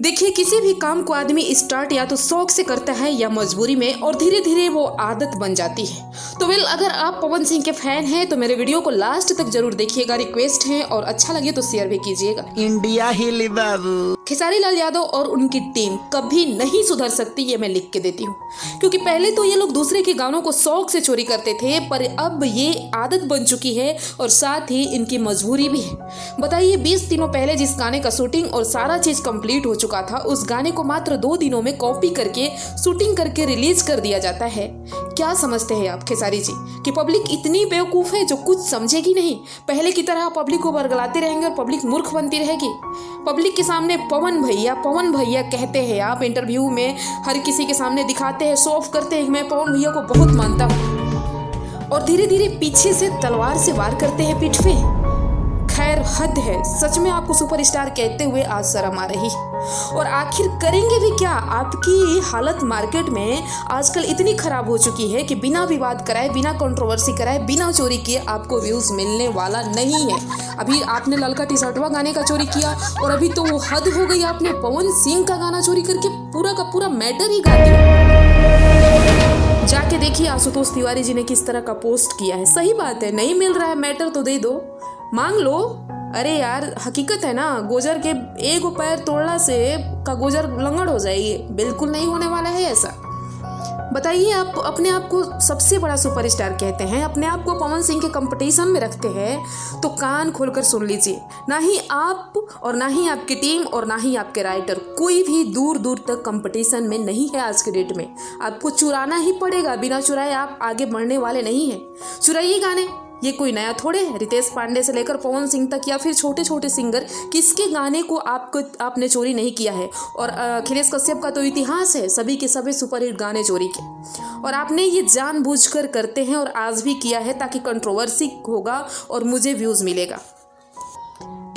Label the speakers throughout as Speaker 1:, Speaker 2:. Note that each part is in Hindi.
Speaker 1: देखिए, किसी भी काम को आदमी स्टार्ट या तो शौक से करता है या मजबूरी में, और धीरे धीरे वो आदत बन जाती है। तो अगर आप पवन सिंह के फैन हैं तो मेरे वीडियो को लास्ट तक जरूर देखिएगा, रिक्वेस्ट है, और अच्छा लगे तो शेयर भी कीजिएगा।
Speaker 2: इंडिया हिली बाबू।
Speaker 1: खेसारी लाल यादव और उनकी टीम कभी नहीं सुधर सकती, ये मैं लिख के देती हूँ, क्योंकि पहले तो ये लोग दूसरे के गानों को शौक से चोरी करते थे, पर अब ये आदत बन चुकी है और साथ ही इनकी मजबूरी भी है। बताइए, 20 दिनों पहले जिस गाने का शूटिंग और सारा चीज कंप्लीट हो चुका था, उस गाने को मात्र 2 दिनों में कॉपी करके शूटिंग करके रिलीज कर दिया जाता है। क्या समझते हैं आप खेसारी जी कि पब्लिक इतनी बेवकूफ है जो कुछ समझेगी नहीं? पहले की तरह पब्लिक को बरगलाते रहेंगे और पब्लिक मूर्ख बनती रहेगी। पब्लिक के सामने पवन भैया कहते हैं, आप इंटरव्यू में हर किसी के सामने दिखाते हैं, शो ऑफ करते हैं, मैं पवन भैया को बहुत मानता हूँ, और धीरे धीरे पीछे से तलवार से वार करते हैं पीठ पे। खैर, हद है, सच में आपको सुपरस्टार कहते हुए आज शर्म आ रही। और आखिर करेंगे भी क्या? आपकी हालत मार्केट में आजकल इतनी खराब हो चुकी है कि बिना विवाद कराए, बिना कंट्रोवर्सी कराए, बिना चोरी किए आपको व्यूज मिलने वाला नहीं है। अभी आपने ललका टी-शर्टवा गाने का चोरी किया, और अभी तो वो हद हो गई, आपने पवन सिंह का गाना चोरी करके पूरा का पूरा मैटर ही गा दिया। जाके देखिए आशुतोष तिवारी जी ने किस तरह का पोस्ट किया है। सही बात है, नहीं मिल रहा है मैटर तो दे दो, मांग लो। अरे यार, हकीकत है ना, गोजर के एक पैर तोड़ना से का गोजर लंगड़ हो जाएगी, बिल्कुल नहीं होने वाला है ऐसा। बताइए, आप अपने आप को सबसे बड़ा सुपरस्टार कहते हैं, अपने आप को पवन सिंह के कंपटीशन में रखते हैं, तो कान खोलकर सुन लीजिए। ना ही आप और ना ही आपकी टीम और ना ही आपके राइटर, कोई भी दूर दूर तक कंपटीशन में नहीं है आज के डेट में। आपको चुराना ही पड़ेगा, बिना चुराए आप आगे बढ़ने वाले नहीं हैं। चुराइए गाने, ये कोई नया थोड़े है। रितेश पांडे से लेकर पवन सिंह तक या फिर छोटे छोटे सिंगर, किसके गाने को आपने चोरी नहीं किया है? और अखिलेश कश्यप का तो इतिहास है सभी के सभी सुपरहिट गाने चोरी के, और आपने ये जानबूझकर करते हैं और आज भी किया है, ताकि कंट्रोवर्सी होगा और मुझे व्यूज मिलेगा।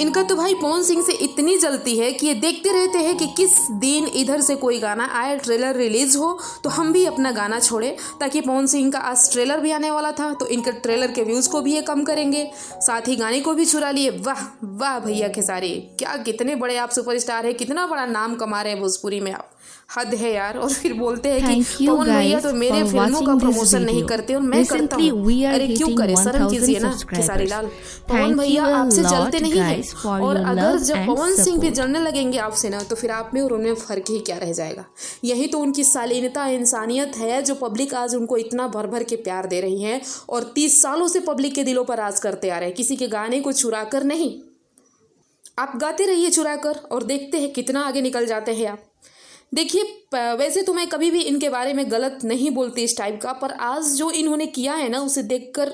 Speaker 1: इनका तो भाई पवन सिंह से इतनी जलती है कि ये देखते रहते हैं कि किस दिन इधर से कोई गाना आए, ट्रेलर रिलीज हो तो हम भी अपना गाना छोड़े, ताकि पवन सिंह का आज ट्रेलर भी आने वाला था तो इनके ट्रेलर के व्यूज़ को भी ये कम करेंगे, साथ ही गाने को भी चुरा लिए। वाह वाह भैया खेसारी, क्या कितने बड़े आप सुपरस्टार है, कितना बड़ा नाम कमा रहे हैं भोजपुरी में आप, हद है यार। और फिर बोलते हैं कि पवन भैया तो मेरे फिल्मों का प्रमोशन नहीं करते और मैं करता हूँ। अरे क्यों करे, शर्म कीजिए ना खेसारी लाल। पवन भैया आपसे जलते नहीं है, और अगर जब पवन सिंह भी जलने लगेंगे आपसे ना, तो फिर आप में और उनमें फर्क ही क्या रह जाएगा। यही तो उनकी शालीनता, इंसानियत है, जो पब्लिक आज उनको इतना भर भर के प्यार दे रही है, और 30 सालों से पब्लिक के दिलों पर राज करते आ रहे हैं, किसी के गाने को चुरा कर नहीं। आप गाते रहिए चुरा कर, और देखते हैं कितना आगे निकल जाते हैं आप। देखिए, वैसे तो मैं कभी भी इनके बारे में गलत नहीं बोलती इस टाइप का, पर आज जो इन्होंने किया है ना, उसे देखकर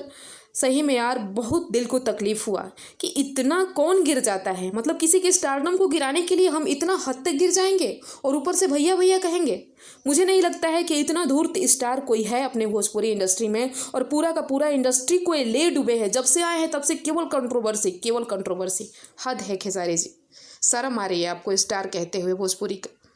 Speaker 1: सही में यार बहुत दिल को तकलीफ हुआ कि इतना कौन गिर जाता है। मतलब किसी के स्टारडम को गिराने के लिए हम इतना हद तक गिर जाएंगे, और ऊपर से भैया भैया कहेंगे। मुझे नहीं लगता है कि इतना धूर्त स्टार कोई है अपने भोजपुरी इंडस्ट्री में, और पूरा का पूरा इंडस्ट्री को ये ले डूबे हैं। जब से आए हैं तब से केवल कंट्रोवर्सी। हद है खेसारी जी, शर्म आ रही है आपको स्टार कहते हुए भोजपुरी का।